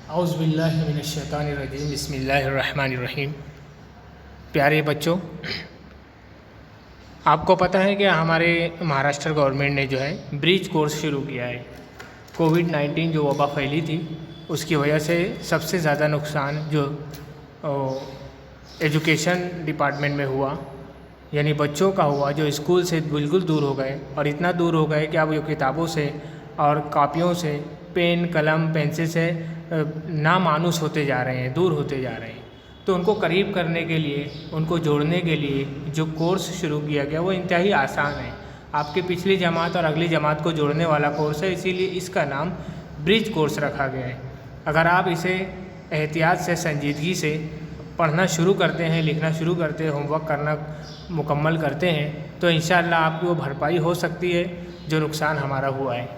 औज़ुबिल्लाहिमिनश्शैतानिर्रजीम बिस्मिल्लाहिर्रहमानिर्रहीम। प्यारे बच्चों, आपको पता है कि हमारे महाराष्ट्र गवर्नमेंट ने जो है ब्रिज कोर्स शुरू किया है। कोविड-19 जो वबा फैली थी उसकी वजह से सबसे ज़्यादा नुकसान जो एजुकेशन डिपार्टमेंट में हुआ, यानी बच्चों का हुआ, जो स्कूल से बिल्कुल दूर हो गए और इतना दूर हो गए कि अब ये किताबों से और कापियों से, पेन कलम पेंसिल से नामानुस होते जा रहे हैं, दूर होते जा रहे हैं। तो उनको करीब करने के लिए, उनको जोड़ने के लिए जो कोर्स शुरू किया गया वो इंतहाई आसान है। आपकी पिछली जमात और अगली जमात को जोड़ने वाला कोर्स है, इसीलिए इसका नाम ब्रिज कोर्स रखा गया है। अगर आप इसे एहतियात से, संजीदगी से पढ़ना शुरू करते हैं, लिखना शुरू करते हैं, होमवर्क करना मुकम्मल करते हैं, तो इंशाअल्लाह आपकी वो भरपाई हो सकती है जो नुकसान हमारा हुआ है।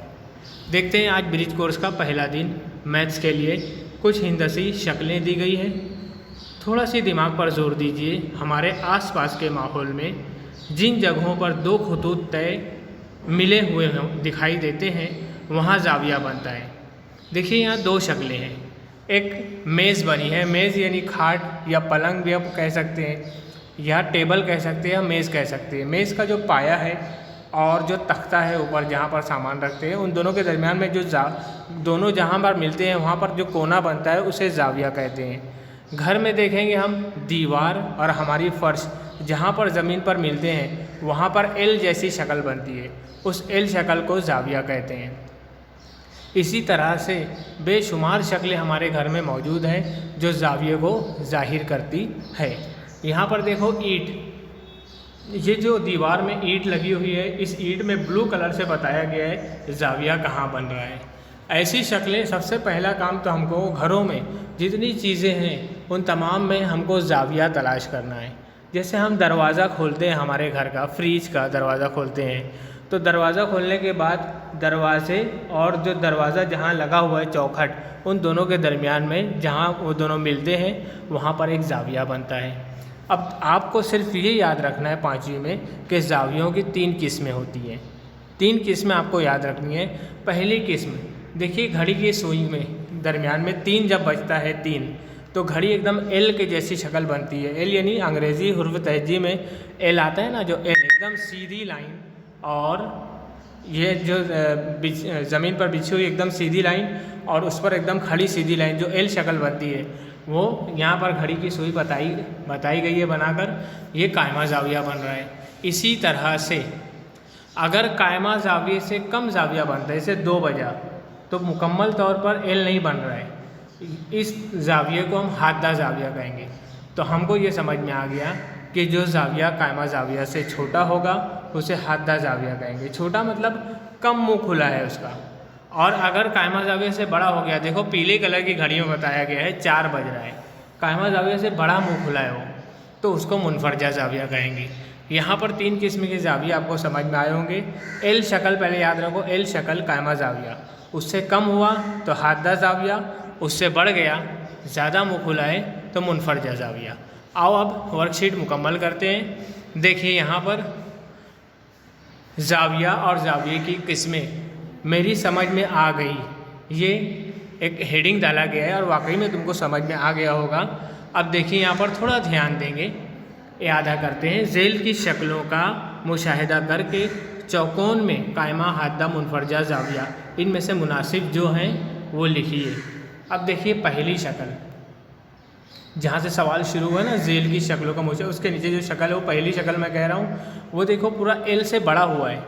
देखते हैं आज ब्रिज कोर्स का पहला दिन। मैथ्स के लिए कुछ हिंदसी शक्लें दी गई हैं। थोड़ा सी दिमाग पर जोर दीजिए। हमारे आसपास के माहौल में जिन जगहों पर दो खतूत तय मिले हुए दिखाई देते हैं वहाँ जाविया बनता है। देखिए यहाँ दो शक्लें हैं। एक मेज़ बनी है, मेज़ यानी खाट या पलंग भी आप कह सकते हैं, या टेबल कह सकते हैं, या मेज़ कह सकते हैं। मेज़ का जो पाया है और जो तख्ता है ऊपर जहाँ पर सामान रखते हैं, उन दोनों के दरमियान में जो दोनों जहाँ पर मिलते हैं वहाँ पर जो कोना बनता है उसे जाविया कहते हैं। घर में देखेंगे हम, दीवार और हमारी फर्श जहाँ पर ज़मीन पर मिलते हैं वहाँ पर एल जैसी शक्ल बनती है, उस एल शक्ल को जाविया कहते हैं। इसी तरह से बेशुमार शक्लें हमारे घर में मौजूद हैं जो जाविये को जाहिर करती है। यहाँ पर देखो ईंट, ये जो दीवार में ईंट लगी हुई है, इस ईंट में ब्लू कलर से बताया गया है जाविया कहाँ बन रहा है। ऐसी शक्लें, सबसे पहला काम तो हमको घरों में जितनी चीज़ें हैं उन तमाम में हमको जाविया तलाश करना है। जैसे हम दरवाज़ा खोलते हैं हमारे घर का, फ्रिज का दरवाज़ा खोलते हैं, तो दरवाज़ा खोलने के बाद दरवाजे और जो दरवाज़ा जहाँ लगा हुआ है चौखट, उन दोनों के दरमियान में जहाँ वो दोनों मिलते हैं वहाँ पर एक जाविया बनता है। अब आपको सिर्फ ये याद रखना है पाँचवीं में कि जावियों की 3 किस्में होती हैं। 3 किस्में आपको याद रखनी है। पहली किस्म देखिए, घड़ी की सुई में दरमियान में 3 जब बजता है 3, तो घड़ी एकदम एल के जैसी शक्ल बनती है। एल यानी अंग्रेज़ी हुर्फ तहजी में एल आता है ना, जो एल एकदम सीधी लाइन, और ये जो ज़मीन पर बिछी हुई एकदम सीधी लाइन और उस पर एकदम खड़ी सीधी लाइन, जो एल शक्ल बनती है, वो यहाँ पर घड़ी की सुई बताई गई है बनाकर। ये कायमा जाविया बन रहा है। इसी तरह से अगर कायमा जाविये से कम जाविया बनता है, जैसे 2 बजा, तो मुकम्मल तौर पर एल नहीं बन रहा है। इस जाविये को हम हादा जाविया कहेंगे। तो हमको ये समझ में आ गया कि जो जाविया कायमा जाविया से छोटा होगा उसे हादा जाविया कहेंगे। छोटा मतलब कम मुँह खुला है उसका। और अगर कायमा जाविया से बड़ा हो गया, देखो पीले कलर की घड़ी में बताया गया है 4 बज रहा है, कायमा जाविया से बड़ा मुँह खुला है वो, तो उसको मुनफरजा जाविया कहेंगे। यहाँ पर 3 किस्म के जाविया आपको समझ में आए होंगे। एल शक्ल पहले याद रखो, एल शक्ल कायमा जाविया, उससे कम हुआ तो हादा जाविया, उससे बढ़ गया, ज़्यादा मुँह खुला है तो मुनफरजा जाविया। आओ अब वर्कशीट मुकम्मल करते हैं। देखिए यहाँ पर जाविया और जाविये की किस्में मेरी समझ में आ गई, ये एक हेडिंग डाला गया है और वाकई में तुमको समझ में आ गया होगा। अब देखिए यहाँ पर थोड़ा ध्यान देंगे, यादा करते हैं। झेल की शक्लों का मुशाहिदा करके चौकोन में कायमा, हादा, मुनफरजा, जाविया, इनमें से मुनासिब जो हैं वो लिखिए। अब देखिए पहली शक्ल, जहाँ से सवाल शुरू हुआ ना, झेल की शक्लों का मुझे, उसके नीचे जो शक्ल है वो पहली शक्ल मैं कह रहा हूँ, वो देखो पूरा एल से बड़ा हुआ है।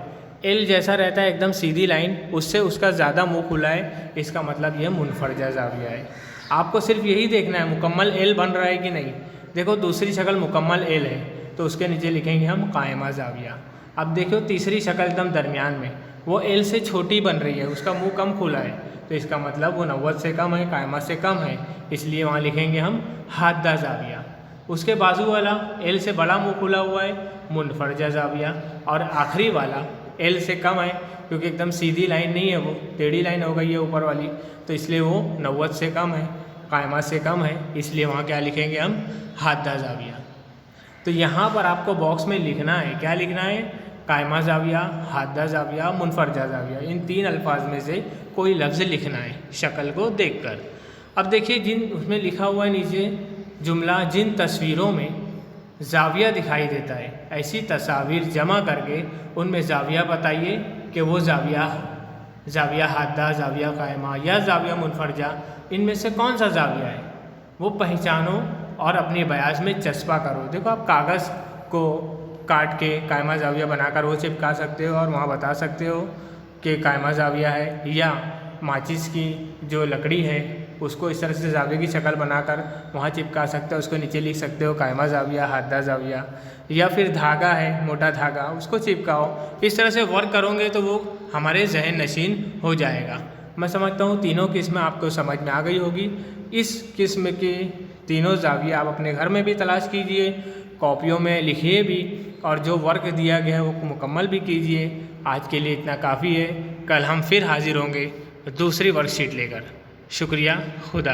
एल जैसा रहता है एकदम सीधी लाइन, उससे उसका ज़्यादा मुँह खुला है, इसका मतलब यह मुनफरजा जाविया है। आपको सिर्फ यही देखना है मुकम्मल एल बन रहा है कि नहीं। देखो दूसरी शक्ल मुकम्मल एल है तो उसके नीचे लिखेंगे हम कायमा जाविया। अब देखो तीसरी शक्ल एकदम दरमियान में, वो एल से छोटी बन रही है, उसका मुँह कम खुला है, तो इसका मतलब वो 90 से कम है, कायमा से कम है, इसलिए वहाँ लिखेंगे हम हादा जाविया। उसके बाजू वाला एल से बड़ा मुँह खुला हुआ है, मुनफरजा जाविया। और आखिरी वाला एल से कम है, क्योंकि एकदम सीधी लाइन नहीं है, वो टेढ़ी लाइन हो गई है ऊपर वाली, तो इसलिए वो 90 से कम है, कायमा से कम है, इसलिए वहाँ क्या लिखेंगे हम हादा जाविया। तो यहाँ पर आपको बॉक्स में लिखना है, क्या लिखना है, कायमा जाविया, हादा जाविया, मुनफरजा जाविया, इन 3 अल्फाज में से कोई लफ्ज़ लिखना है शक्ल को देखकर। अब देखिए जिन उसमें लिखा हुआ है नीचे जुमला, जिन तस्वीरों में ज़ाविया दिखाई देता है, ऐसी तस्वीर जमा करके उनमें ज़ाविया बताइए कि वो ज़ाविया हादा, ज़ाविया कायमा या ज़ाविया मुनफरजा, इनमें से कौन सा ज़ाविया है वो पहचानो और अपने बयास में चस्पा करो। देखो आप कागज़ को काट के कायमा ज़ाविया बनाकर वो चिपका सकते हो और वहाँ बता सकते हो कि कायमा ज़ाविया है, या माचिस की जो लकड़ी है उसको इस तरह से ज़ाविया की शक्ल बनाकर वहाँ चिपका सकते हो, उसको नीचे लिख सकते हो कायमा ज़ाविया, हादा ज़ाविया। या फिर धागा है, मोटा धागा, उसको चिपकाओ। इस तरह से वर्क करोगे तो वो हमारे जहन नशीन हो जाएगा। मैं समझता हूँ तीनों किस्में आपको समझ में आ गई होगी। इस किस्म के तीनों ज़ाविया आप अपने घर में भी तलाश कीजिए, कॉपियों में लिखिए भी, और जो वर्क दिया गया है वो मुकम्मल भी कीजिए। आज के लिए इतना काफ़ी है, कल हम फिर हाजिर होंगे दूसरी वर्कशीट लेकर। शुक्रिया, खुदा।